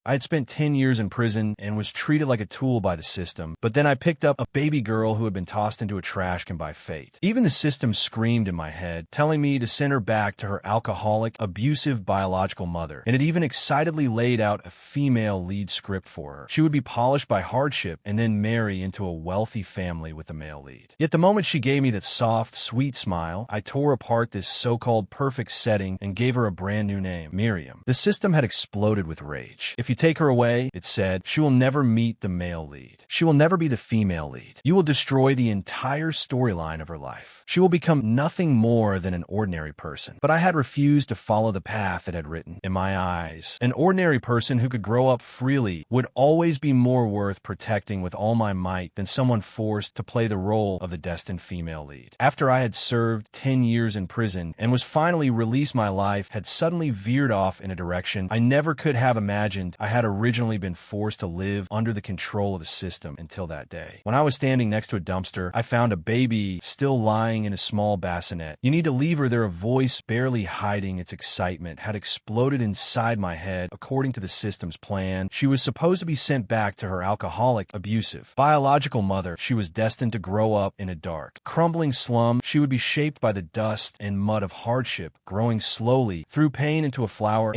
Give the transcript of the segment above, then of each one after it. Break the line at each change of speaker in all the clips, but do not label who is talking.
I had spent 10 years in prison and was treated like a tool by the system, but then I picked up a baby girl who had been tossed into a trash can by fate. Even the system screamed in my head, telling me to send her back to her alcoholic, abusive biological mother, and it even excitedly laid out a female lead script for her. She would be polished by hardship and then marry into a wealthy family with a male lead. Yet the moment she gave me that soft, sweet smile, I tore apart this so-called perfect setting and gave her a brand new name, Miriam. The system had exploded with rage. If you take her away, it said, she will never meet the male lead. She will never be the female lead. You will destroy the entire storyline of her life. She will become nothing more than an ordinary person. But I had refused to follow the path it had written. In my eyes, an ordinary person who could grow up freely would always be more worth protecting with all my might than someone forced to play the role of the destined female lead. After I had served 10 years in prison and was finally released, my life had suddenly veered off in a direction I never could have imagined. I had originally been forced to live under the control of the system until that day. When I was standing next to a dumpster, I found a baby still lying in a small bassinet. You need to leave her there. A voice barely hiding its excitement had exploded inside my head. According to the system's plan, she was supposed to be sent back to her alcoholic, abusive, biological mother. She was destined to grow up in a dark, crumbling slum. She would be shaped by the dust and mud of hardship, growing slowly through pain into a flower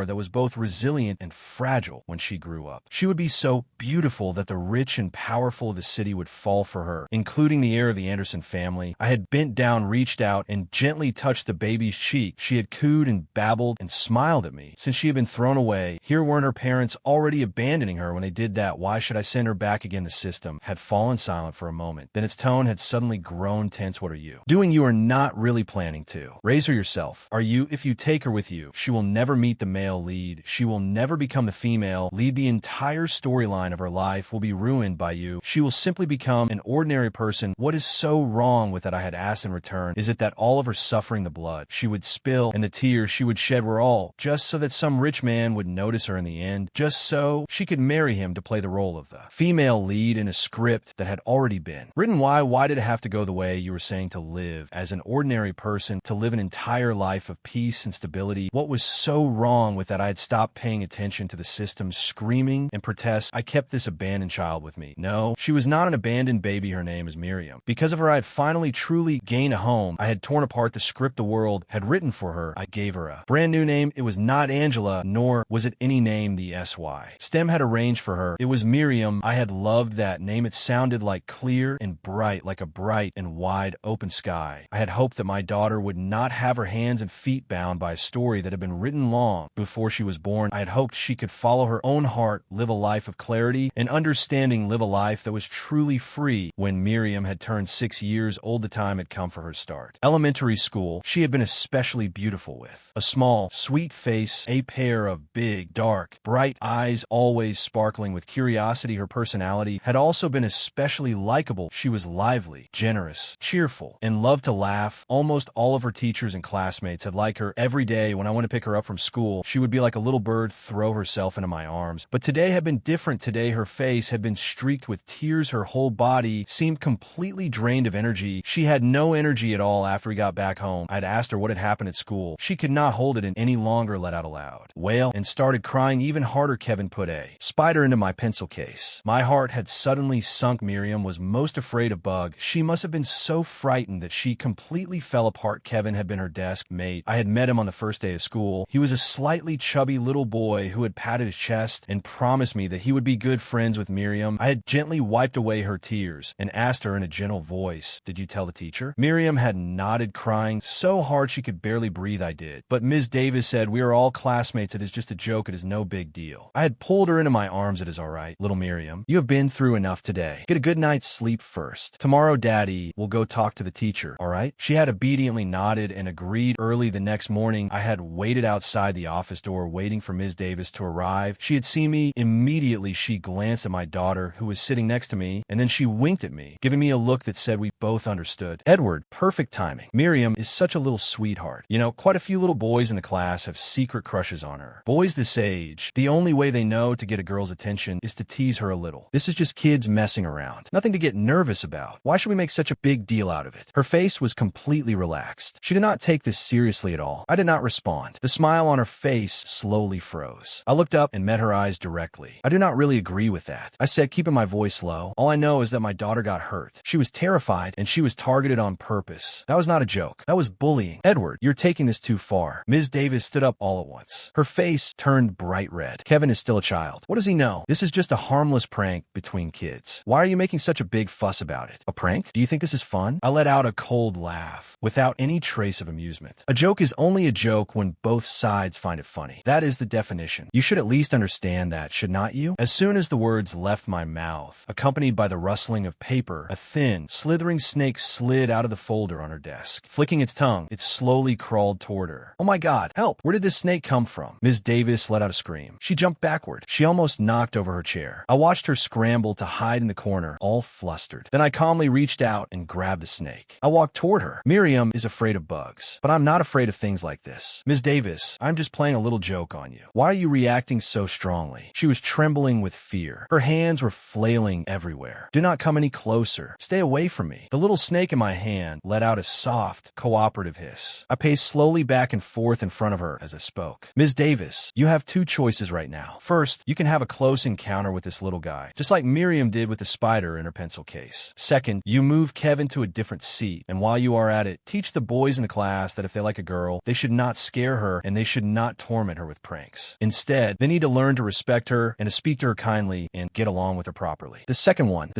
that was both resilient and fragile when she grew up. She would be so beautiful that the rich and powerful of the city would fall for her, including the heir of the Anderson family. I had bent down, reached out, and gently touched the baby's cheek. She had cooed and babbled and smiled at me. Since she had been thrown away, here weren't her parents already abandoning her when they did that. Why should I send her back again? The system had fallen silent for a moment. Then its tone had suddenly grown tense. What are you doing? You are not really planning to raise her yourself, are you? If you take her with you, she will never meet the male lead. She will never become the female lead. The entire storyline of her life will be ruined by you. She will simply become an ordinary person. What is so wrong with that? I had asked in return. Is it that all of her suffering, the blood she would spill and the tears she would shed were all just so that some rich man would notice her in the end, just so she could marry him to play the role of the female lead in a script that had already been written? Why did it have to go the way you were saying, to live as an ordinary person, to live an entire life of peace and stability? What was so wrong with that? I had stopped paying attention to the system's screaming and protests. I kept this abandoned child with me. No, she was not an abandoned baby. Her name is Miriam. Because of her, I had finally truly gained a home. I had torn apart the script the world had written for her. I gave her a brand new name. It was not Angela, nor was it any name the SY STEM had arranged for her. It was Miriam. I had loved that name. It sounded like clear and bright, like a bright and wide open sky. I had hoped that my daughter would not have her hands and feet bound by a story that had been written long before she was born. I had hoped she could follow her own heart, live a life of clarity and understanding, live a life that was truly free. When Miriam had turned 6 years old, the time had come for her start. Elementary school, she had been especially beautiful, with a small, sweet face, a pair of big, dark, bright eyes always sparkling with curiosity. Her personality had also been especially likable. She was lively, generous, cheerful, and loved to laugh. Almost all of her teachers and classmates had liked her. Every day when I went to pick her up from school, she would be like a little bird, throw herself into my arms. But today had been different. Today her face had been streaked with tears. Her whole body seemed completely drained of energy. She had no energy at all after we got back home. I'd asked her what had happened at school. She could not hold it in any longer, let out a loud wail, and started crying even harder. Kevin put a spider into my pencil case. My heart had suddenly sunk. Miriam was most afraid of bugs. She must have been so frightened that she completely fell apart. Kevin had been her desk mate. I had met him on the first day of school. He was a slightly chubby little boy who had patted his chest and promised me that he would be good friends with Miriam. I had gently wiped away her tears and asked her in a gentle voice, "Did you tell the teacher?" Miriam had nodded, crying so hard she could barely breathe. I did. But Ms. Davis said, "We are all classmates. It is just a joke. It is no big deal." I had pulled her into my arms. "It is all right, little Miriam. You have been through enough today. Get a good night's sleep first. Tomorrow, Daddy will go talk to the teacher, all right?" She had obediently nodded and agreed. Early the next morning, I had waited outside the office door waiting for Ms. Davis to arrive. She had seen me. Immediately, she glanced at my daughter, who was sitting next to me, and then she winked at me, giving me a look that said we both understood. "Edward, perfect timing. Miriam is such a little sweetheart. You know, quite a few little boys in the class have secret crushes on her. Boys this age, the only way they know to get a girl's attention is to tease her a little. This is just kids messing around. Nothing to get nervous about. Why should we make such a big deal out of it?" Her face was completely relaxed. She did not take this seriously at all. I did not respond. The smile on her face slowly froze. I looked up and met her eyes directly. I do not really agree with that, I said, keeping my voice low. All I know is that my daughter got hurt. She was terrified, and she was targeted on purpose. That was not a joke. That was bullying. Edward, you're taking this too far. Ms. Davis stood up all at once. Her face turned bright red. Kevin is still a child. What does he know? This is just a harmless prank between kids. Why are you making such a big fuss about it? A prank? Do you think this is fun? I let out a cold laugh, without any trace of amusement. A joke is only a joke when both sides find it funny. That is the definition. You should at least understand that, should not you? As soon as the words left my mouth, accompanied by the rustling of paper, a thin, slithering snake slid out of the folder on her desk. Flicking its tongue, it slowly crawled toward her. Oh my God, help! Where did this snake come from? Ms. Davis let out a scream. She jumped backward. She almost knocked over her chair. I watched her scramble to hide in the corner, all flustered. Then I calmly reached out and grabbed the snake. I walked toward her. Miriam is afraid of bugs, but I'm not afraid of things like this. Ms. Davis, I'm just playing a little joke on you. Why are you reacting so strongly? She was trembling with fear. Her hands were flailing everywhere. Do not come any closer. Stay away from me. The little snake in my hand let out a soft, cooperative hiss. I paced slowly back and forth in front of her as I spoke. Ms. Davis, you have two choices right now. First, you can have a close encounter with this little guy, just like Miriam did with the spider in her pencil case. Second, you move Kevin to a different seat, and while you are at it, teach the boys in the class that if they like a girl, they should not scare her and they should not torment her with pranks. Instead, they need to learn to respect her and to speak to her kindly and get along with her properly. The second one,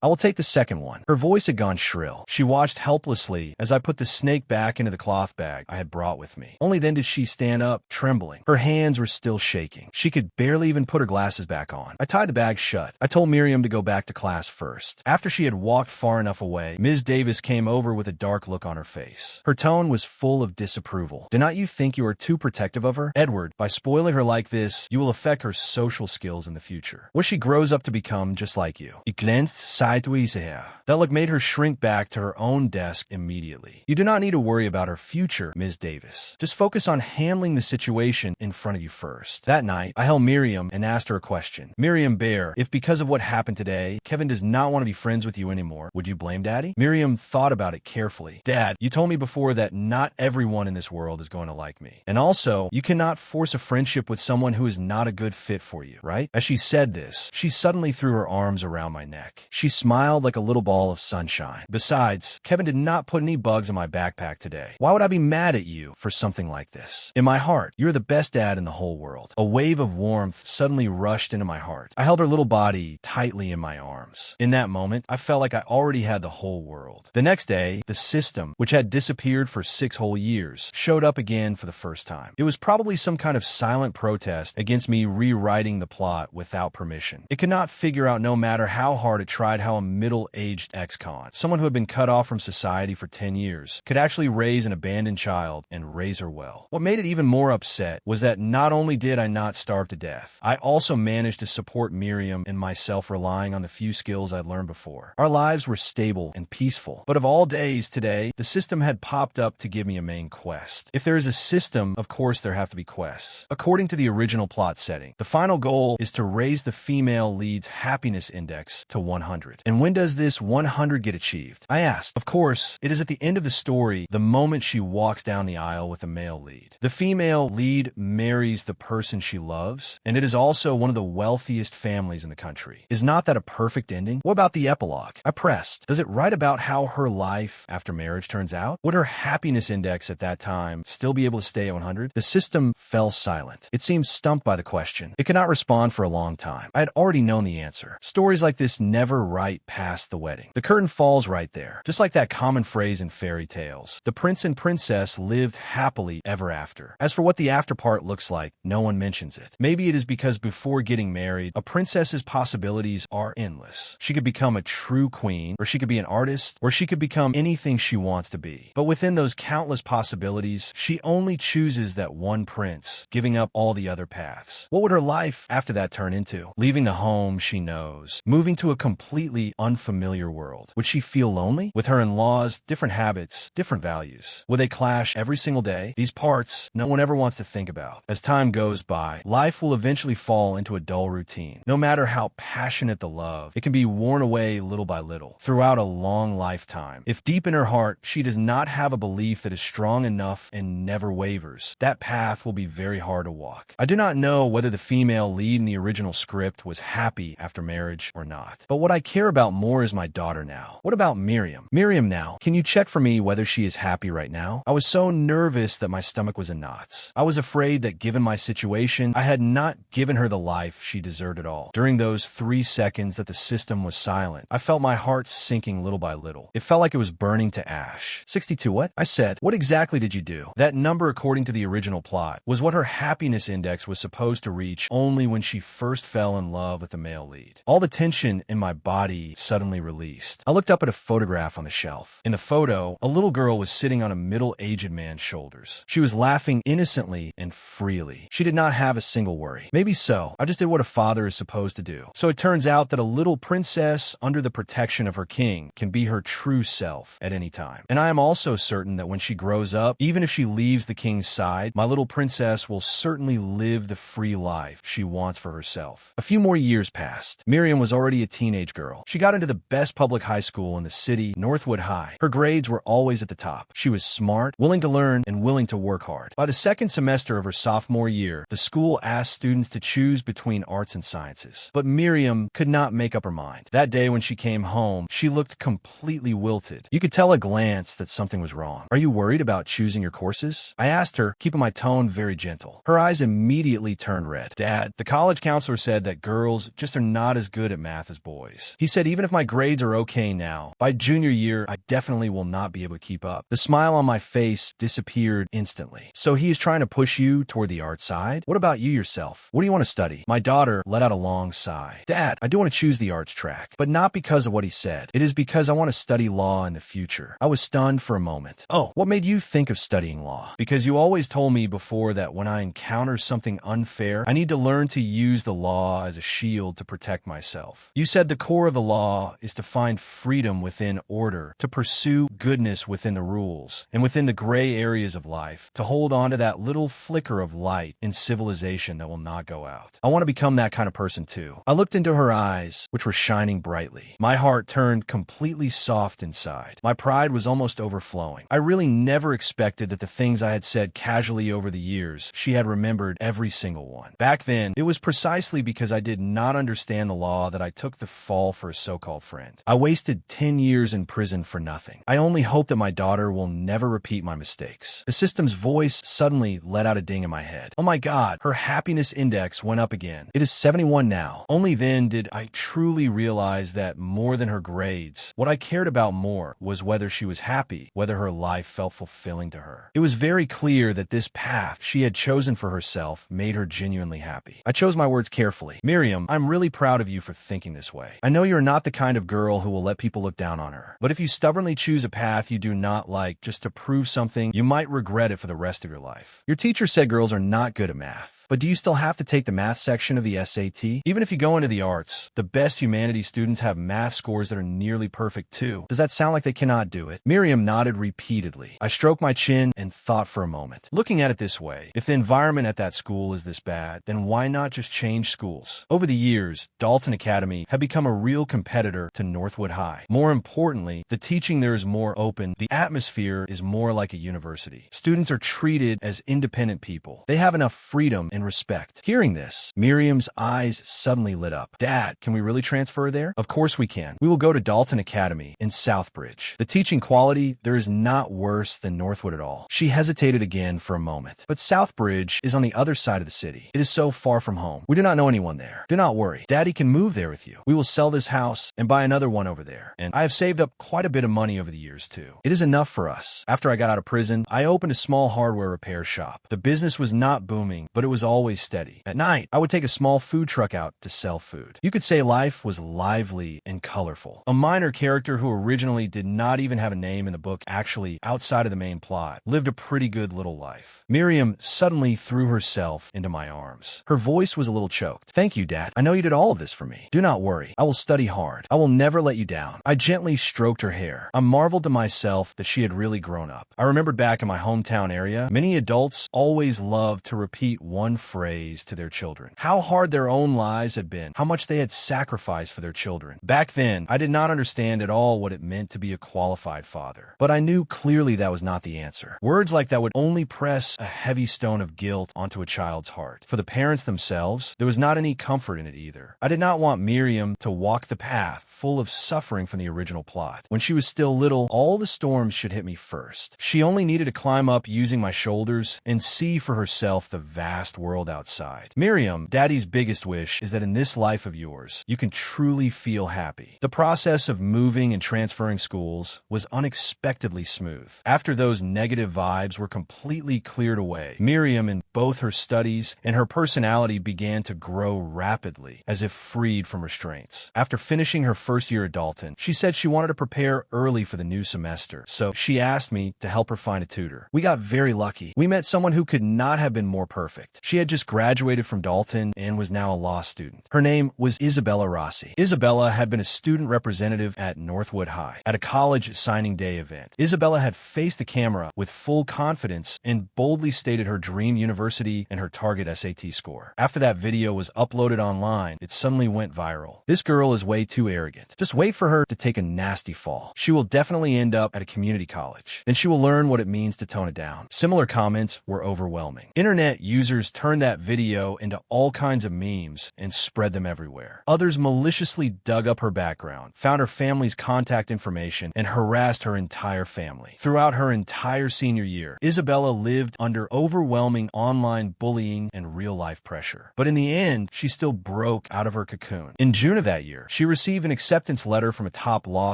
I will take the second one. Her voice had gone shrill. She watched helplessly as I put the snake back into the cloth bag I had brought with me. Only then did she stand up, trembling. Her hands were still shaking. She could barely even put her glasses back on. I tied the bag shut. I told Miriam to go back to class first. After she had walked far enough away, Ms. Davis came over with a dark look on her face. Her tone was full of disapproval. Do not you think you are too protective of her? Edward, by spoiling her like this, you will affect her social skills in the future. What she grows up to become just like you. Ich glänzt sideways her. That look made her shrink back to her own desk immediately. You do not need to worry about her future, Ms. Davis. Just focus on handling the situation in front of you first. That night, I held Miriam and asked her a question. Miriam Bear, if because of what happened today, Kevin does not want to be friends with you anymore, would you blame Daddy? Miriam thought about it carefully. Dad, you told me before that not everyone in this world is going to like me. And also, you cannot force a friendship with someone who is not a good fit for you, right? As she said this, she suddenly threw her arms around my neck. She smiled like a little ball of sunshine. Besides, Kevin did not put any bugs in my backpack today. Why would I be mad at you for something like this? In my heart, you're the best dad in the whole world. A wave of warmth suddenly rushed into my heart. I held her little body tightly in my arms. In that moment, I felt like I already had the whole world. The next day, the system, which had disappeared for 6 whole years, showed up again for the first time. It was probably some kind of silent protest against me rewriting the plot without permission. It could not figure out, no matter how hard it tried, how a middle-aged ex-con, someone who had been cut off from society for 10 years, could actually raise an abandoned child and raise her well. What made it even more upset was that not only did I not starve to death, I also managed to support Miriam and myself, relying on the few skills I'd learned before. Our lives were stable and peaceful. But of all days today, the system had popped up to give me a main quest. If there is a system, of course there have to be quests. According to the original plot setting, the final goal is to raise the female lead's happiness index to 100. And when does this 100 get achieved? I asked. Of course, it is at the end of the story, the moment she walks down the aisle with the male lead. The female lead marries the person she loves, and it is also one of the wealthiest families in the country. Is not that a perfect ending? What about the epilogue? I pressed. Does it write about how her life after marriage turns out? Would her happiness index at that time still be able to stay at 100? The system fell silent. It seemed stumped by the question. It could not respond for a long time. I had already known the answer. Stories like this never write past the wedding. The curtain falls right there. Just like that common phrase in fairy tales. The prince and princess lived happily ever after. As for what the after part looks like, no one mentions it. Maybe it is because before getting married, a princess's possibilities are endless. She could become a true queen, or she could be an artist, or she could become anything she wants to be. But within those countless possibilities, she only chooses that one prince, giving up all the other paths. What would her life after that turn into? Leaving the home she knows, moving to a completely unfamiliar world. Would she feel lonely? With her in-laws, different habits, different values. Would they clash every single day? These parts no one ever wants to think about. As time goes by, life will eventually fall into a dull routine. No matter how passionate the love, it can be worn away little by little, throughout a long lifetime. If deep in her heart, she does not have a belief that is strong enough and never wavers, that path will be very hard to walk. I do not know whether the female lead in the original script was happy after marriage or not. But what I care about more is my daughter now. What about Miriam? Miriam now, can you check for me whether she is happy right now? I was so nervous that my stomach was in knots. I was afraid that given my situation, I had not given her the life she deserved at all. During those 3 seconds that the system was silent, I felt my heart sinking little by little. It felt like it was burning to ash. 62 what? I said, what exactly did you do? That number, according to the original plot, was what her happiness index was supposed to reach only when she first fell in love with the male lead. All the tension in my body suddenly released. I looked up at a photograph on the shelf. In the photo, a little girl was sitting on a middle-aged man's shoulders. She was laughing innocently and freely. She did not have a single worry. Maybe so. I just did what a father is supposed to do. So it turns out that a little princess under the protection of her king can be her true self at any time. And I am also certain that when she grows up, even if she leaves the king's side, my little princess will certainly live the free life she wants for herself. A few more years passed. Miriam was already a teenage girl. She got into the best public high school in the city, Northwood High. Her grades were always at the top. She was smart, willing to learn, and willing to work hard. By the second semester of her sophomore year, the school asked students to choose between arts and sciences. But Miriam could not make up her mind. That day when she came home, she looked completely wilted. You could tell at a glance that something was wrong. Are you worried about choosing your courses? I asked her, keeping my tone very gentle. Her eyes immediately turned red. Dad, the college counselor said that girls just are not as good at math as boys. He said even if my grades are okay now, by junior year, I definitely will not be able to keep up. The smile on my face disappeared instantly. So he is trying to push you toward the art side? What about you yourself? What do you want to study? My daughter let out a long sigh. Dad, I do want to choose the arts track, but not because of what he said. It is because I want to study law in the future. I was stunned for a moment. Oh, what made you think of studying law? Because you always told me before that when I encounter something unfair, I need to learn to use the law as a shield to protect myself. You said the core of the law is to find freedom within order, to pursue goodness within the rules, and within the gray areas of life, to hold on to that little flicker of light in civilization that will not go out. I want to become that kind of person too. I looked into her eyes, which were shining brightly. My heart turned completely soft inside. My pride was almost overflowing. I really never expected that the things I had said casually over the years, she had remembered every single one. Back then, it was precisely because I did not understand the law that I took the fall for a so-called friend. I wasted 10 years in prison for nothing. I only hope that my daughter will never repeat my mistakes. The system's voice suddenly let out a ding in my head. Oh my God, her happiness index went up again. It is 71 now. Only then did I truly realize that more than her grades, what I cared about more was whether she was happy, whether her life felt fulfilling to her. It was very clear that this path she had chosen for herself made her genuinely happy. I chose my words carefully. Miriam, I'm really proud of you for thinking this way. I know you're not the kind of girl who will let people look down on her. But if you stubbornly choose a path you do not like just to prove something, you might regret it for the rest of your life. Your teacher said girls are not good at math. But do you still have to take the math section of the SAT? Even if you go into the arts, the best humanities students have math scores that are nearly perfect too. Does that sound like they cannot do it? Miriam nodded repeatedly. I stroked my chin and thought for a moment. Looking at it this way, if the environment at that school is this bad, then why not just change schools? Over the years, Dalton Academy had become a real competitor to Northwood High. More importantly, the teaching there is more open. The atmosphere is more like a university. Students are treated as independent people. They have enough freedom and respect. Hearing this, Miriam's eyes suddenly lit up. Dad, can we really transfer there? Of course we can. We will go to Dalton Academy in Southbridge. The teaching quality there is not worse than Northwood at all. She hesitated again for a moment. But Southbridge is on the other side of the city. It is so far from home. We do not know anyone there. Do not worry. Daddy can move there with you. We will sell this house and buy another one over there. And I have saved up quite a bit of money over the years too. It is enough for us. After I got out of prison, I opened a small hardware repair shop. The business was not booming, but it was always steady. At night, I would take a small food truck out to sell food. You could say life was lively and colorful. A minor character who originally did not even have a name in the book, actually outside of the main plot, lived a pretty good little life. Miriam suddenly threw herself into my arms. Her voice was a little choked. Thank you, Dad. I know you did all of this for me. Do not worry. I will study hard. I will never let you down. I gently stroked her hair. I marveled to myself that she had really grown up. I remembered back in my hometown area, many adults always loved to repeat one phrase to their children. How hard their own lives had been, how much they had sacrificed for their children. Back then, I did not understand at all what it meant to be a qualified father. But I knew clearly that was not the answer. Words like that would only press a heavy stone of guilt onto a child's heart. For the parents themselves, there was not any comfort in it either. I did not want Miriam to walk the path full of suffering from the original plot. When she was still little, all the storms should hit me first. She only needed to climb up using my shoulders and see for herself the vast world outside. Miriam, Daddy's biggest wish is that in this life of yours, you can truly feel happy. The process of moving and transferring schools was unexpectedly smooth. After those negative vibes were completely cleared away, Miriam, in both her studies and her personality, began to grow rapidly, as if freed from restraints. After finishing her first year at Dalton, she said she wanted to prepare early for the new semester, so she asked me to help her find a tutor. We got very lucky. We met someone who could not have been more perfect. She had just graduated from Dalton and was now a law student. Her name was Isabella Rossi. Isabella had been a student representative at Northwood High at a college signing day event. Isabella had faced the camera with full confidence and boldly stated her dream university and her target SAT score. After that video was uploaded online, it suddenly went viral. This girl is way too arrogant. Just wait for her to take a nasty fall. She will definitely end up at a community college. Then she will learn what it means to tone it down. Similar comments were overwhelming. Internet users turned that video into all kinds of memes and spread them everywhere. Others maliciously dug up her background, found her family's contact information, and harassed her entire family. Throughout her entire senior year, Isabella lived under overwhelming online bullying and real-life pressure. But in the end, she still broke out of her cocoon. In June of that year, she received an acceptance letter from a top law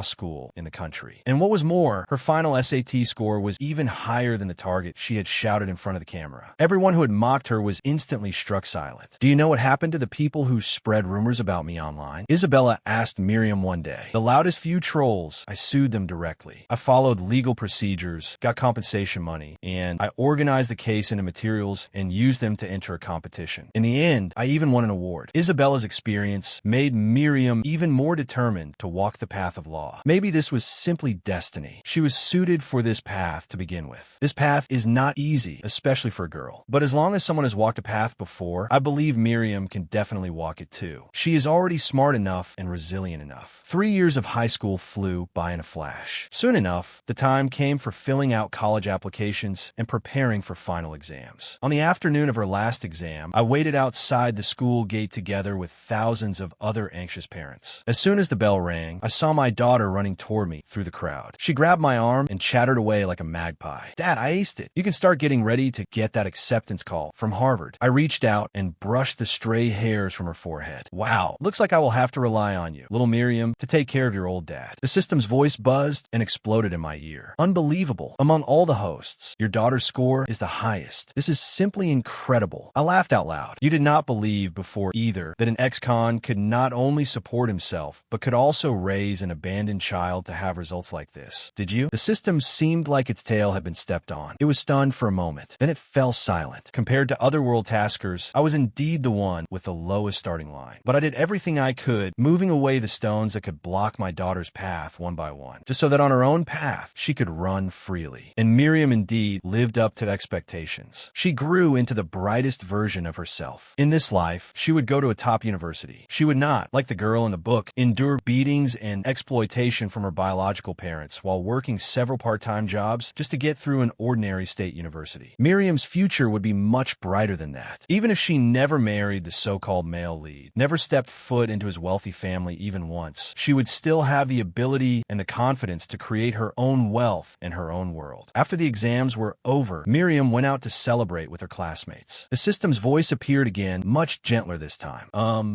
school in the country. And what was more, her final SAT score was even higher than the target she had shouted in front of the camera. Everyone who had mocked her was instantly struck silent. Do you know what happened to the people who spread rumors about me online? Isabella asked Miriam one day. The loudest few trolls, I sued them directly. I followed legal procedures, got compensation money, and I organized the case into materials and used them to enter a competition. In the end, I even won an award. Isabella's experience made Miriam even more determined to walk the path of law. Maybe this was simply destiny. She was suited for this path to begin with. This path is not easy, especially for a girl. But as long as someone has walked a path before, I believe Miriam can definitely walk it too. She is already smart enough and resilient enough. 3 years of high school flew by in a flash. Soon enough, the time came for filling out college applications and preparing for final exams. On the afternoon of her last exam, I waited outside the school gate together with thousands of other anxious parents. As soon as the bell rang, I saw my daughter running toward me through the crowd. She grabbed my arm and chattered away like a magpie. Dad, I aced it. You can start getting ready to get that acceptance call from Harvard. I reached out and brushed the stray hairs from her forehead. Wow, looks like I will have to rely on you, little Miriam, to take care of your old dad. The system's voice buzzed and exploded in my ear. Unbelievable. Among all the hosts, your daughter's score is the highest. This is simply incredible. I laughed out loud. You did not believe before either that an ex-con could not only support himself, but could also raise an abandoned child to have results like this. Did you? The system seemed like its tail had been stepped on. It was stunned for a moment. Then it fell silent. Compared to other world taskers, I was indeed the one with the lowest starting line. But I did everything I could, moving away the stones that could block my daughter's path one by one, just so that on her own path, she could run freely. And Miriam indeed lived up to expectations. She grew into the brightest version of herself. In this life, she would go to a top university. She would not, like the girl in the book, endure beatings and exploitation from her biological parents while working several part-time jobs just to get through an ordinary state university. Miriam's future would be much brighter than that. Even if she never married the so-called male lead, never stepped foot into his wealthy family even once, she would still have the ability and the confidence to create her own wealth in her own world. After the exams were over, Miriam went out to celebrate with her classmates. The system's voice appeared again, much gentler this time.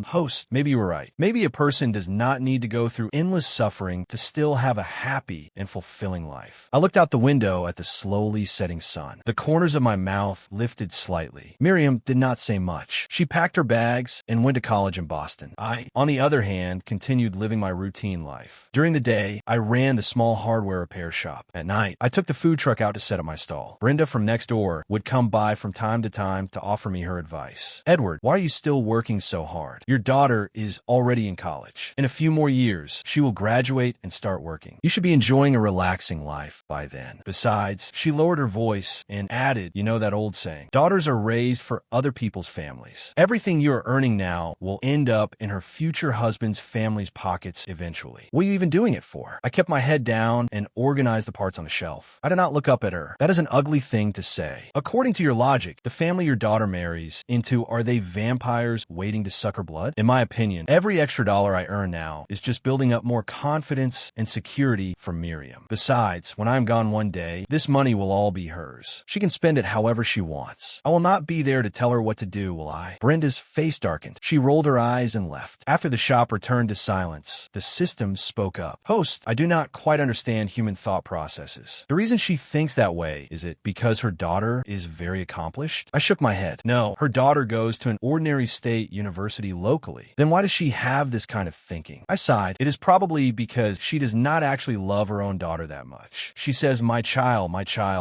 Host, maybe you were right. Maybe a person does not need to go through endless suffering to still have a happy and fulfilling life. I looked out the window at the slowly setting sun. The corners of my mouth lifted slightly. Miriam did not say much. She packed her bags and went to college in Boston. I, on the other hand, continued living my routine life. During the day, I ran the small hardware repair shop. At night, I took the food truck out to set up my stall. Brenda from next door would come by from time to offer me her advice. Edward, why are you still working so hard? Your daughter is already in college. In a few more years, she will graduate and start working. You should be enjoying a relaxing life by then. Besides, she lowered her voice and added, you know that old saying, daughters are raised raised for other people's families. Everything you are earning now will end up in her future husband's family's pockets eventually. What are you even doing it for? I kept my head down and organized the parts on the shelf. I did not look up at her. That is an ugly thing to say. According to your logic, the family your daughter marries into, are they vampires waiting to suck her blood? In my opinion, every extra dollar I earn now is just building up more confidence and security for Miriam. Besides, when I'm gone one day, this money will all be hers. She can spend it however she wants. I will not be there to tell her what to do, will I? Brenda's face darkened. She rolled her eyes and left. After the shop returned to silence, the system spoke up. Host, I do not quite understand human thought processes. The reason she thinks that way, is it because her daughter is very accomplished? I shook my head. No, her daughter goes to an ordinary state university locally. Then why does she have this kind of thinking? I sighed. It is probably because she does not actually love her own daughter that much. She says, my child,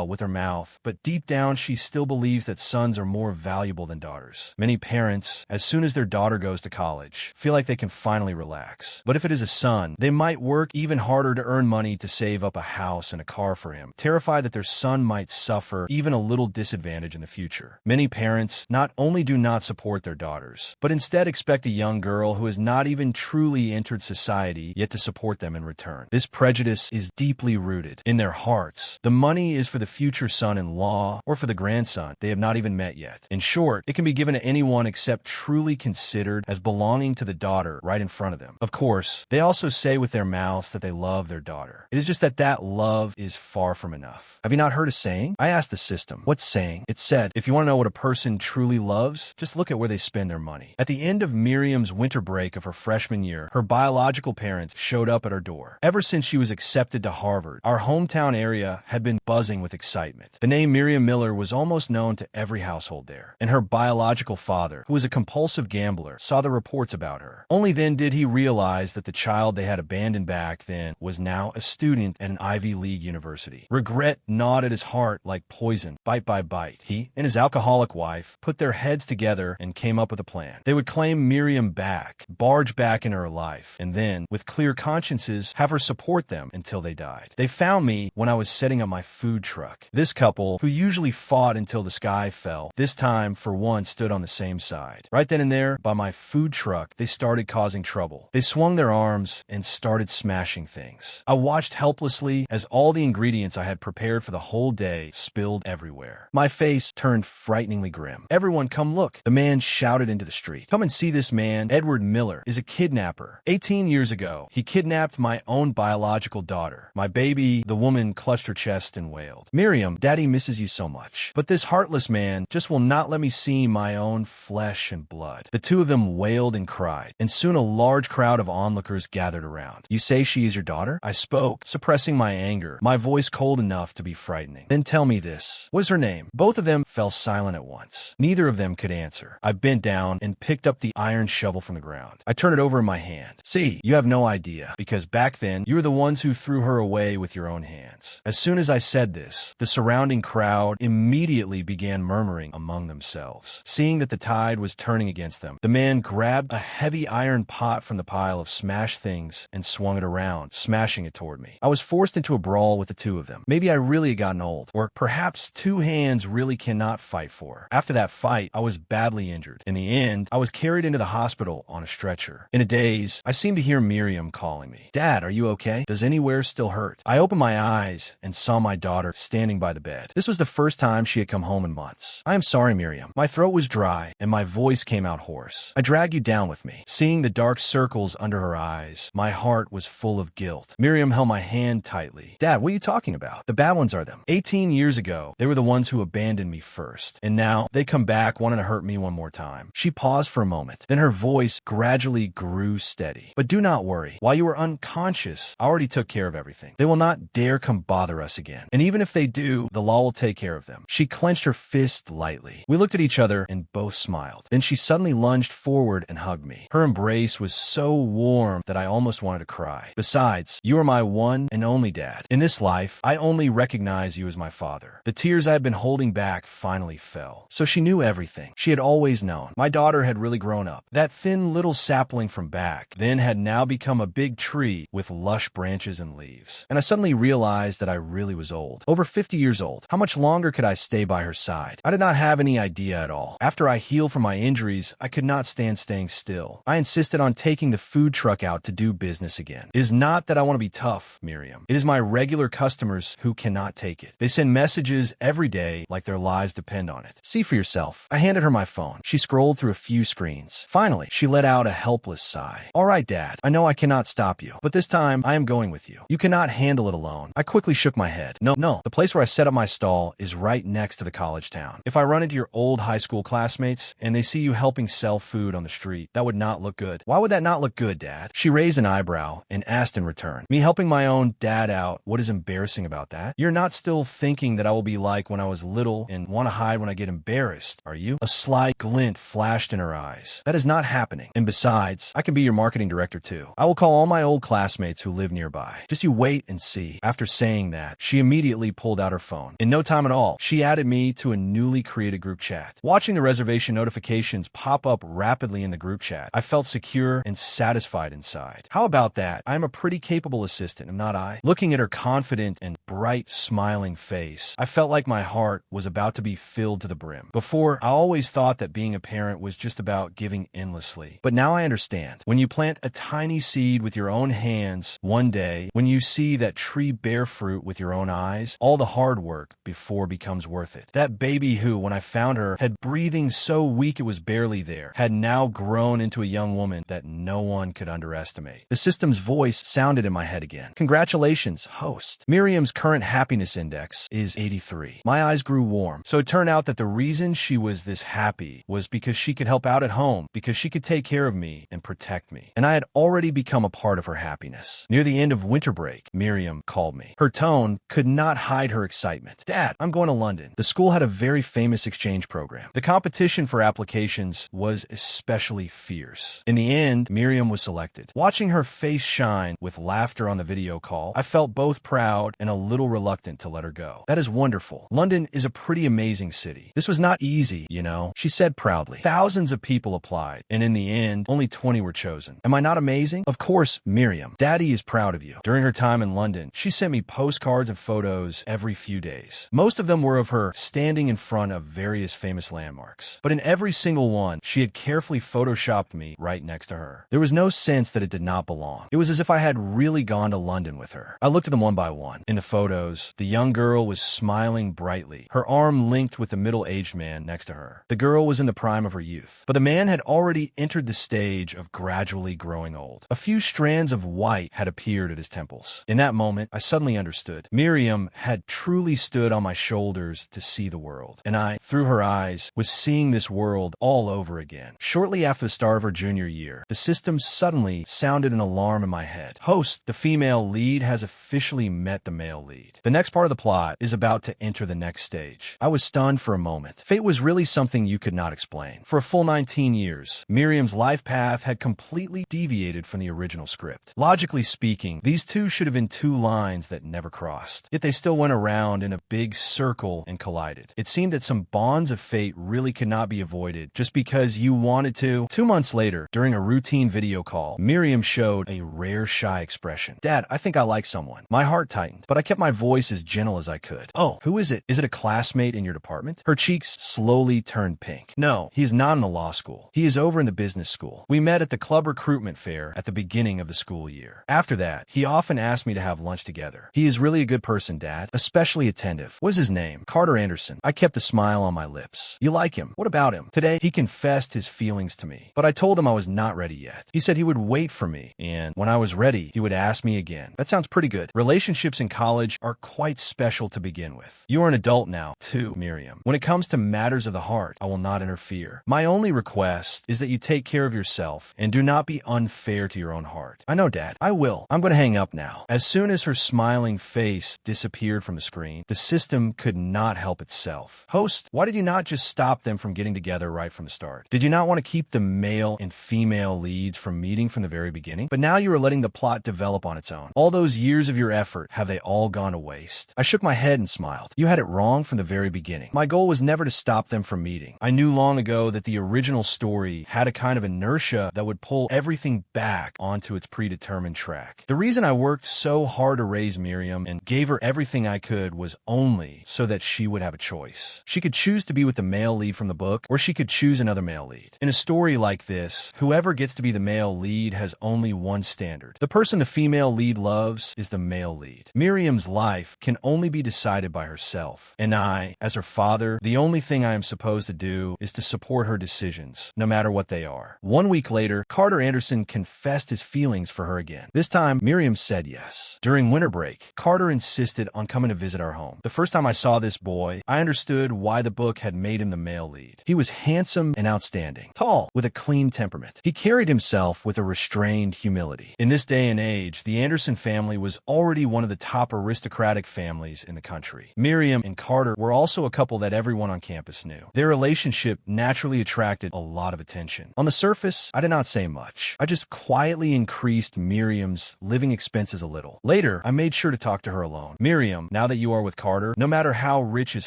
with her mouth, but deep down she still believes that sons are more valuable than daughters. Many parents, as soon as their daughter goes to college, feel like they can finally relax. But if it is a son, they might work even harder to earn money to save up a house and a car for him, terrified that their son might suffer even a little disadvantage in the future. Many parents not only do not support their daughters, but instead expect a young girl who has not even truly entered society yet to support them in return. This prejudice is deeply rooted in their hearts. The money is for the future son-in-law or for the grandson they have not even met yet. In short, it can be given to anyone except truly considered as belonging to the daughter right in front of them. Of course, they also say with their mouths that they love their daughter. It is just that that love is far from enough. Have you not heard a saying? I asked the system, what saying? It said, if you want to know what a person truly loves, just look at where they spend their money. At the end of Miriam's winter break of her freshman year, her biological parents showed up at our door. Ever since she was accepted to Harvard, our hometown area had been buzzing with excitement. The name Miriam Miller was almost known to every household there, and her biological father, who was a compulsive gambler, saw the reports about her. Only then did he realize that the child they had abandoned back then was now a student at an Ivy League university. Regret gnawed at his heart like poison, bite by bite. He and his alcoholic wife put their heads together and came up with a plan. They would claim Miriam back, barge back into her life, and then, with clear consciences, have her support them until they died. They found me when I was setting up my food truck. This couple, who usually fought until the sky fell, this time, for once, stood on the same side. Right then and there, by my food truck, they started causing trouble. They swung their arms and started smashing things. I watched helplessly as all the ingredients I had prepared for the whole day spilled everywhere. My face turned frighteningly grim. Everyone, come look, the man shouted into the street. Come and see this man. Edward Miller is a kidnapper. 18 years ago, he kidnapped my own biological daughter. My baby, the woman clutched her chest and wailed. Miriam, Daddy misses you so much. But this heartless man just will not let me see my own flesh and blood. The two of them wailed and cried, and soon a large crowd of onlookers gathered around. You say she is your daughter? I spoke, suppressing my anger, my voice cold enough to be frightening. Then tell me this. What is her name? Both of them fell silent at once. Neither of them could answer. I bent down and picked up the iron shovel from the ground. I turned it over in my hand. See, you have no idea, because back then, you were the ones who threw her away with your own hands. As soon as I said this, the surrounding crowd immediately began murmuring among themselves. Seeing that the tide was turning against them, the man grabbed a heavy iron pot from the pile of smashed things and swung it around, smashing it toward me. I was forced into a brawl with the two of them. Maybe I really had gotten old, or perhaps two hands really cannot fight for. After that fight, I was badly injured. In the end, I was carried into the hospital on a stretcher. In a daze, I seemed to hear Miriam calling me. Dad, are you okay? Does anywhere still hurt? I opened my eyes and saw my daughter standing by the bed. This was the first time she had come home in months. I am sorry, Miriam. My throat was dry and my voice came out hoarse. I dragged you down with me. Seeing the dark circles under her eyes, my heart was full of guilt. Miriam held my hand tightly. Dad, what are you talking about? The bad ones are them. 18 years ago, they were the ones who abandoned me first. And now, they come back wanting to hurt me one more time. She paused for a moment. Then her voice gradually grew steady. But do not worry. While you were unconscious, I already took care of everything. They will not dare come bother us again. And even if they do, the law will take care of them. She clenched her fist lightly. We looked at each other and both smiled. Then she suddenly lunged forward and hugged me. Her embrace was so warm that I almost wanted to cry. Besides, you are my one and only dad. In this life, I only recognize you as my father. The tears I had been holding back finally fell. So she knew everything. She had always known. My daughter had really grown up. That thin little sapling from back then had now become a big tree with lush branches and leaves. And I suddenly realized that I really was old. Over 50 years old. How much longer could I stay by her side? I did not have have any idea at all. After I healed from my injuries, I could not stand staying still. I insisted on taking the food truck out to do business again. It is not that I want to be tough, Miriam. It is my regular customers who cannot take it. They send messages every day like their lives depend on it. See for yourself. I handed her my phone. She scrolled through a few screens. Finally, she let out a helpless sigh. All right, Dad. I know I cannot stop you, but this time I am going with you. You cannot handle it alone. I quickly shook my head. No. The place where I set up my stall is right next to the college town. If I run into your old high school classmates and they see you helping sell food on the street, that would not look good. Why would that not look good, Dad? She raised an eyebrow and asked in return. Me helping my own dad out, what is embarrassing about that? You're not still thinking that I will be like when I was little and want to hide when I get embarrassed, are you? A sly glint flashed in her eyes. That is not happening. And besides, I can be your marketing director too. I will call all my old classmates who live nearby. Just you wait and see. After saying that, she immediately pulled out her phone. In no time at all, she added me to a newly created group chat. Watching the reservation notifications pop up rapidly in the group chat, I felt secure and satisfied inside. How about that? I am a pretty capable assistant, am not I? Looking at her confident and bright, smiling face, I felt like my heart was about to be filled to the brim. Before, I always thought that being a parent was just about giving endlessly. But now I understand. When you plant a tiny seed with your own hands, one day, when you see that tree bear fruit with your own eyes, all the hard work before becomes worth it. That baby who, when I found her, had breathing so weak it was barely there, had now grown into a young woman that no one could underestimate. The system's voice sounded in my head again. Congratulations, host. Miriam's current happiness index is 83. My eyes grew warm. So it turned out that the reason she was this happy was because she could help out at home, because she could take care of me and protect me. And I had already become a part of her happiness. Near the end of winter break, Miriam called me. Her tone could not hide her excitement. Dad, I'm going to London. The school had a very famous exchange program. The competition for applications was especially fierce. In the end, Miriam was selected. Watching her face shine with laughter on the video call, I felt both proud and a little reluctant to let her go. That is wonderful. London is a pretty amazing city. This was not easy, you know, she said proudly. Thousands of people applied, and in the end, only 20 were chosen. Am I not amazing? Of course, Miriam. Daddy is proud of you. During her time in London, she sent me postcards and photos every few days. Most of them were of her standing in front of various famous landmarks. But in every single one, she had carefully photoshopped me right next to her. There was no sense that it did not belong. It was as if I had really gone to London with her. I looked at them one by one. In the photos, the young girl was smiling brightly, her arm linked with the middle-aged man next to her. The girl was in the prime of her youth, but the man had already entered the stage of gradually growing old. A few strands of white had appeared at his temples. In that moment, I suddenly understood. Miriam had truly stood on my shoulders to see the world, and I, through her eyes, was seeing this world all over again. Shortly after the start of her junior year, the system suddenly sounded an alarm in my head. Host, the female lead has officially met the male lead. The next part of the plot is about to enter the next stage. I was stunned for a moment. Fate was really something you could not explain. For a full 19 years, Miriam's life path had completely deviated from the original script. Logically speaking, these two should have been two lines that never crossed. Yet they still went around in a big circle and collided. It seemed that some bonds of fate really could not be avoided just because you wanted to. 2 months later, during a routine video call, Miriam showed a rare shy expression. Dad, I think I like someone. My heart tightened, but I kept my voice as gentle as I could. Oh, who is it? Is it a classmate in your department? Her cheeks slowly turned pink. No, he is not in the law school. He is over in the business school. We met at the club recruitment fair at the beginning of the school year. After that, he often asked me to have lunch together. He is really a good person, Dad, especially attentive. What is his name? Carter Anderson. I kept a smile on my lips. You like him? What about him? Today, he confessed his feelings to me, but I told him I was not ready yet. He said he would wait for me, and when I was ready, he would ask me again. That sounds pretty good. Relationships in college are quite special to begin with. You are an adult now, too, Miriam. When it comes to matters of the heart, I will not interfere. My only request is that you take care of yourself and do not be unfair to your own heart. I know, Dad. I will. I'm going to hang up now. As soon as her smiling face disappeared from the screen, the system could not help itself. Host, why did you not just stop them from getting together right from the start? Did you not want to keep the male and female leads from meeting from the very beginning? But now you are letting the plot develop on its own. All those years of your effort, have they all gone to waste? I shook my head and smiled. You had it wrong from the very beginning. My goal was never to stop them from meeting. I knew long ago that the original story had a kind of inertia that would pull everything back onto its predetermined track. The reason I worked so hard to raise Miriam and gave her everything I could was only so that she would have a choice. She could choose choose to be with the male lead from the book, or she could choose another male lead. In a story like this, whoever gets to be the male lead has only one standard. The person the female lead loves is the male lead. Miriam's life can only be decided by herself, and I, as her father, the only thing I am supposed to do is to support her decisions, no matter what they are. 1 week later, Carter Anderson confessed his feelings for her again. This time, Miriam said yes. During winter break, Carter insisted on coming to visit our home. The first time I saw this boy, I understood why the book had made him the male lead. He was handsome and outstanding, tall, with a clean temperament. He carried himself with a restrained humility. In this day and age, the Anderson family was already one of the top aristocratic families in the country. Miriam and Carter were also a couple that everyone on campus knew. Their relationship naturally attracted a lot of attention. On the surface, I did not say much. I just quietly increased Miriam's living expenses a little. Later, I made sure to talk to her alone. Miriam, now that you are with Carter, no matter how rich his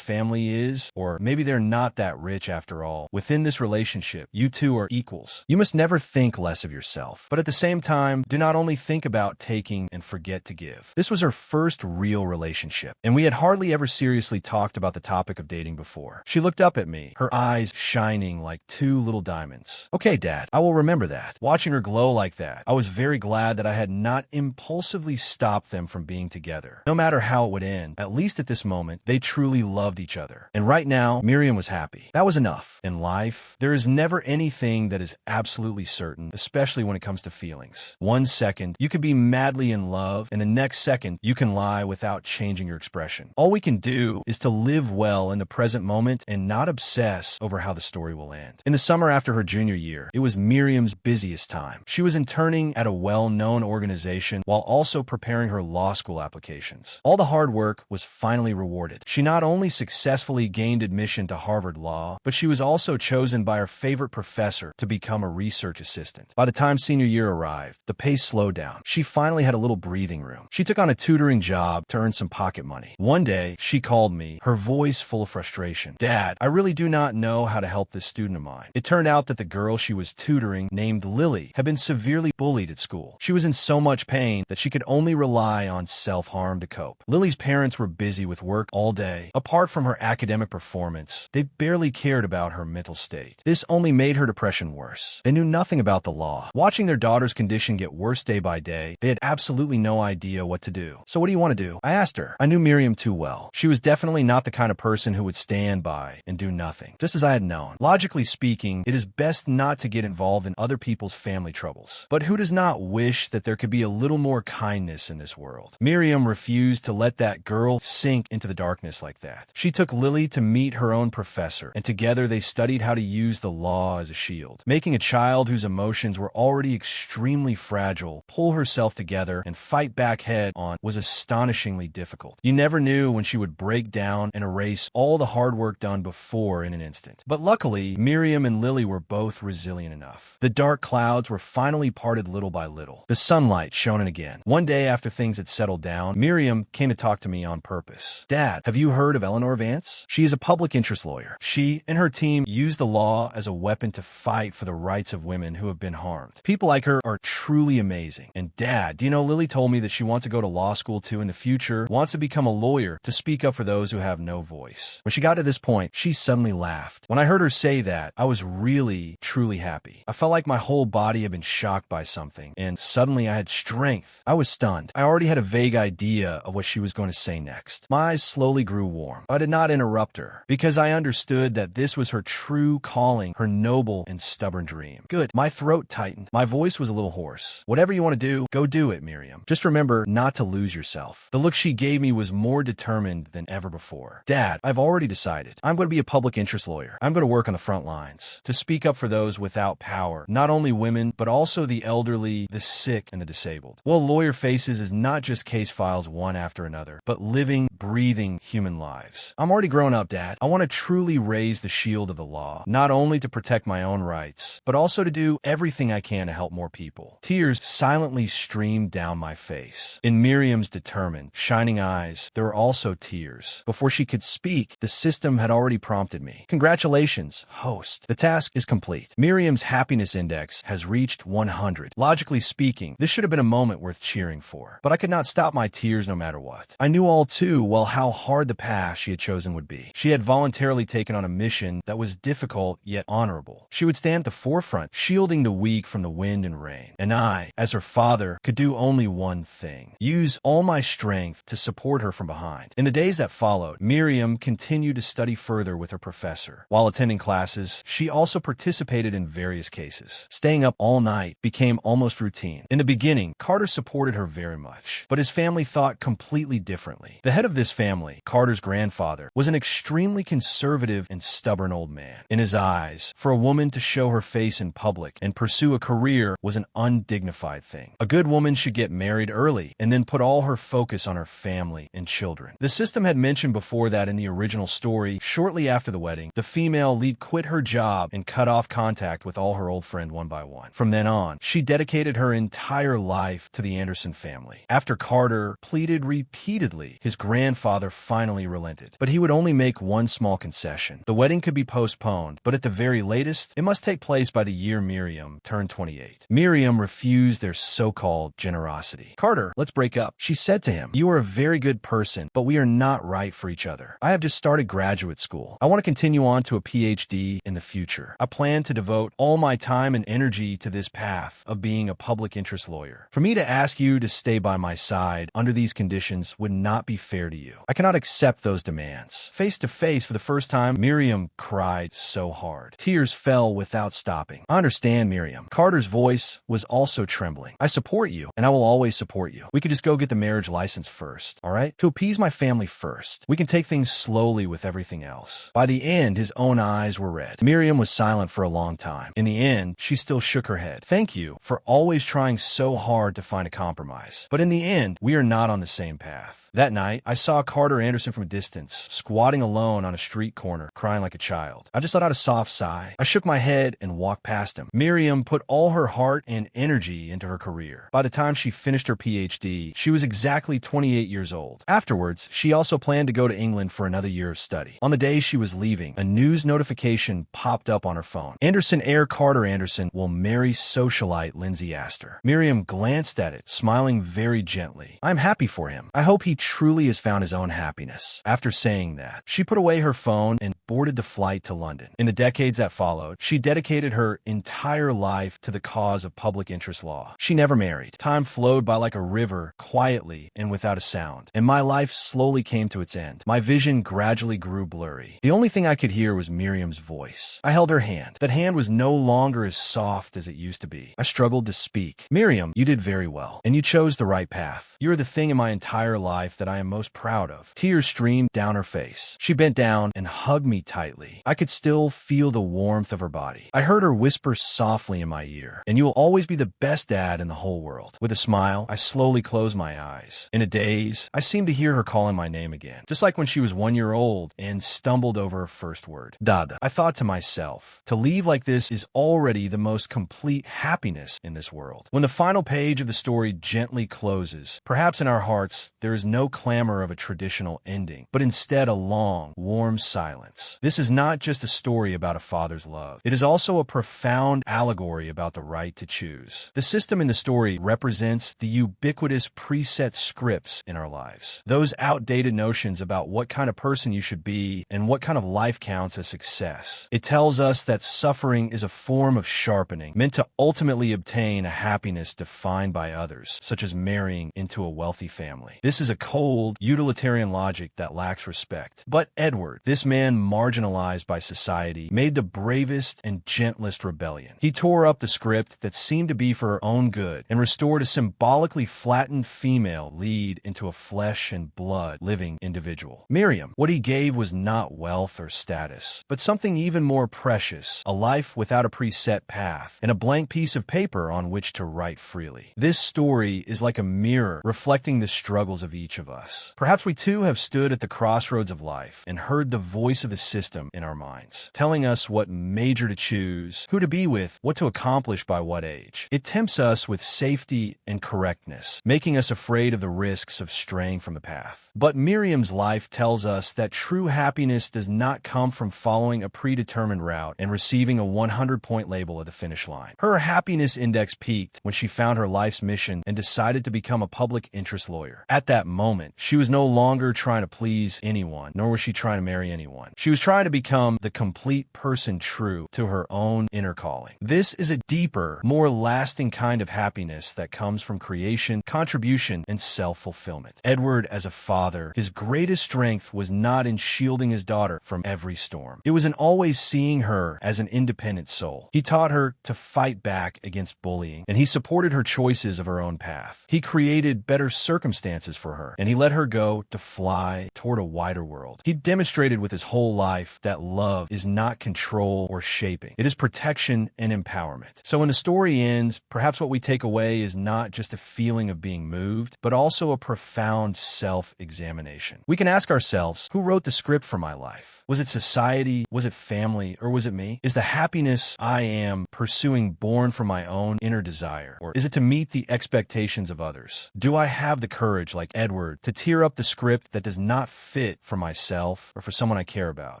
family is, or maybe they're not that rich after all, within this relationship, you two are equals. You must never think less of yourself. But at the same time, do not only think about taking and forget to give. This was her first real relationship, and we had hardly ever seriously talked about the topic of dating before. She looked up at me, her eyes shining like two little diamonds. Okay, Dad, I will remember that. Watching her glow like that, I was very glad that I had not impulsively stopped them from being together. No matter how it would end, at least at this moment, they truly loved each other. And right now, Miriam was happy. That was enough. In life, there is never anything that is absolutely certain, especially when it comes to feelings. 1 second, you could be madly in love, and the next second, you can lie without changing your expression. All we can do is to live well in the present moment and not obsess over how the story will end. In the summer after her junior year, it was Miriam's busiest time. She was interning at a well-known organization while also preparing her law school applications. All the hard work was finally rewarded. She not only successfully gained admission to Harvard Law, but she was also chosen by her favorite professor to become a research assistant. By the time senior year arrived, the pace slowed down. She finally had a little breathing room. She took on a tutoring job to earn some pocket money. One day, she called me, her voice full of frustration. Dad, I really do not know how to help this student of mine. It turned out that the girl she was tutoring, named Lily, had been severely bullied at school. She was in so much pain that she could only rely on self-harm to cope. Lily's parents were busy with work all day. Apart from her academic performance, they barely cared about her mental state. This only made her depression worse. They knew nothing about the law. Watching their daughter's condition get worse day by day, they had absolutely no idea what to do. So what do you want to do? I asked her. I knew Miriam too well. She was definitely not the kind of person who would stand by and do nothing, just as I had known. Logically speaking, it is best not to get involved in other people's family troubles. But who does not wish that there could be a little more kindness in this world? Miriam refused to let that girl sink into the darkness like that. She took Lily to meet her own professor, and together they studied how to use the law as a shield. Making a child whose emotions were already extremely fragile pull herself together and fight back head on was astonishingly difficult. You never knew when she would break down and erase all the hard work done before in an instant. But luckily, Miriam and Lily were both resilient enough. The dark clouds were finally parted little by little. The sunlight shone in again. One day after things had settled down, Miriam came to talk to me on purpose. Dad, have you heard of Eleanor Vance? She is a public interest lawyer. She and her team use the law as a weapon to fight for the rights of women who have been harmed. People like her are truly amazing. And Dad, do you know Lily told me that she wants to go to law school too in the future, wants to become a lawyer to speak up for those who have no voice. When she got to this point, she suddenly laughed. When I heard her say that, I was really, truly happy. I felt like my whole body had been shocked by something, and suddenly I had strength. I was stunned. I already had a vague idea of what she was going to say next. My eyes slowly grew warm. I did not interrupt her, because I understood that this was her true calling, her noble and stubborn dream. Good. My throat tightened. My voice was a little hoarse. Whatever you want to do, go do it, Miriam. Just remember not to lose yourself. The look she gave me was more determined than ever before. Dad, I've already decided. I'm going to be a public interest lawyer. I'm going to work on the front lines to speak up for those without power, not only women, but also the elderly, the sick, and the disabled. What a lawyer faces is not just case files one after another, but living, breathing human lives. I'm already grown up, Dad. I want to truly raise the shield of the law, not only to protect my own rights, but also to do everything I can to help more people. Tears silently streamed down my face. In Miriam's determined, shining eyes, there were also tears. Before she could speak, the system had already prompted me. Congratulations, host. The task is complete. Miriam's happiness index has reached 100. Logically speaking, this should have been a moment worth cheering for. But I could not stop my tears no matter what. I knew all too well how hard the path she had chosen would be. She had voluntarily taken on a mission that was difficult yet honorable. She would stand at the forefront, shielding the weak from the wind and rain. And I, as her father, could do only one thing: use all my strength to support her from behind. In the days that followed, Miriam continued to study further with her professor. While attending classes, she also participated in various cases. Staying up all night became almost routine. In the beginning, Carter supported her very much, but his family thought completely differently. The head of this family, Carter's grandfather, was an extremely conservative and stubborn old man. In his eyes, for a woman to show her face in public and pursue a career was an undignified thing. A good woman should get married early and then put all her focus on her family and children. The system had mentioned before that in the original story, shortly after the wedding, the female lead quit her job and cut off contact with all her old friends one by one. From then on, she dedicated her entire life to the Anderson family. After Carter pleaded repeatedly, his grandfather finally relented. But he would only make one small concession. The wedding could be postponed, but at the very latest, it must take place by the year Miriam turned 28. Miriam refused their so-called generosity. "Carter, let's break up." She said to him, "You are a very good person, but we are not right for each other. I have just started graduate school. I want to continue on to a PhD in the future. I plan to devote all my time and energy to this path of being a public interest lawyer. For me to ask you to stay by my side under these conditions would not be fair to you. I cannot accept those demands." Face to face for the first time, Miriam cried so hard. Tears fell without stopping. "I understand, Miriam." Carter's voice was also trembling. "I support you, and I will always support you. We could just go get the marriage license first, all right? To appease my family first. We can take things slowly with everything else." By the end, his own eyes were red. Miriam was silent for a long time. In the end, she still shook her head. "Thank you for always trying so hard to find a compromise. But in the end, we are not on the same path." That night, I saw Carter Anderson from a distance, squatting alone on a street corner, crying like a child. I just let out a soft sigh. I shook my head and walked past him. Miriam put all her heart and energy into her career. By the time she finished her PhD, she was exactly 28 years old. Afterwards, she also planned to go to England for another year of study. On the day she was leaving, a news notification popped up on her phone. Anderson heir Carter Anderson will marry socialite Lindsay Astor. Miriam glanced at it, smiling very gently. "I'm happy for him. I hope he truly has found his own happiness." After saying that, she put away her phone and boarded the flight to London. In the decades that followed, she dedicated her entire life to the cause of public interest law. She never married. Time flowed by like a river, quietly and without a sound, and my life slowly came to its end. My vision gradually grew blurry. The only thing I could hear was Miriam's voice. I held her hand. That hand was no longer as soft as it used to be. I struggled to speak. "Miriam, you did very well, and you chose the right path. You are the thing in my entire life that I am most proud of." Tears streamed down her face. She bent down and hugged me tightly. I could still feel the warmth of her body. I heard her whisper softly in my ear, "And you will always be the best dad in the whole world." With a smile, I slowly closed my eyes. In a daze, I seemed to hear her calling my name again, just like when she was 1 year old and stumbled over her first word. "Dada." I thought to myself, to leave like this is already the most complete happiness in this world. When the final page of the story gently closes, perhaps in our hearts, there is no clamor of a traditional ending, but instead a long, warm silence. This is not just a story about a father's love. It is also a profound allegory about the right to choose. The system in the story represents the ubiquitous preset scripts in our lives. Those outdated notions about what kind of person you should be and what kind of life counts as success. It tells us that suffering is a form of sharpening, meant to ultimately obtain a happiness defined by others, such as marrying into a wealthy family. This is a cold, utilitarian logic that lacks respect. But Edward, this man marginalized by society, made the bravest and gentlest rebellion. He tore up the script that seemed to be for her own good and restored a symbolically flattened female lead into a flesh and blood living individual. Miriam, what he gave was not wealth or status, but something even more precious, a life without a preset path and a blank piece of paper on which to write freely. This story is like a mirror reflecting the struggles of each of us. Perhaps we too have stood at the crossroads of life and heard the voice of the system in our minds, telling us what major to choose, who to be with, what to accomplish by what age. It tempts us with safety and correctness, making us afraid of the risks of straying from the path. But Miriam's life tells us that true happiness does not come from following a predetermined route and receiving a 100-point label at the finish line. Her happiness index peaked when she found her life's mission and decided to become a public interest lawyer. At that moment, she was no longer trying to please anyone, nor was she trying to marry anyone. She was trying to become the complete person true to her own inner calling. This is a deeper, more lasting kind of happiness that comes from creation, contribution, and self-fulfillment. Edward, as a father, his greatest strength was not in shielding his daughter from every storm. It was in always seeing her as an independent soul. He taught her to fight back against bullying, and he supported her choices of her own path. He created better circumstances for her, and he let her go to fly toward a wider world. He demonstrated with his whole life that love is not control or shaping. It is protection and empowerment. So when the story ends, perhaps what we take away is not just a feeling of being moved, but also a profound self-examination. We can ask ourselves, who wrote the script for my life? Was it society? Was it family? Or was it me? Is the happiness I am pursuing born from my own inner desire? Or is it to meet the expectations of others? Do I have the courage, like Edward, to tear up the script that does not fit for myself or for someone I care about,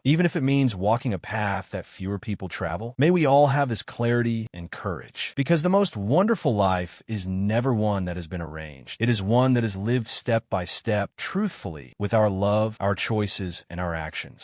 even if it means walking a path that fewer people travel? May we all have this clarity and courage, because the most wonderful life is never one that has been arranged. It is one that is lived step by step, truthfully, with our love, our choices, and our actions.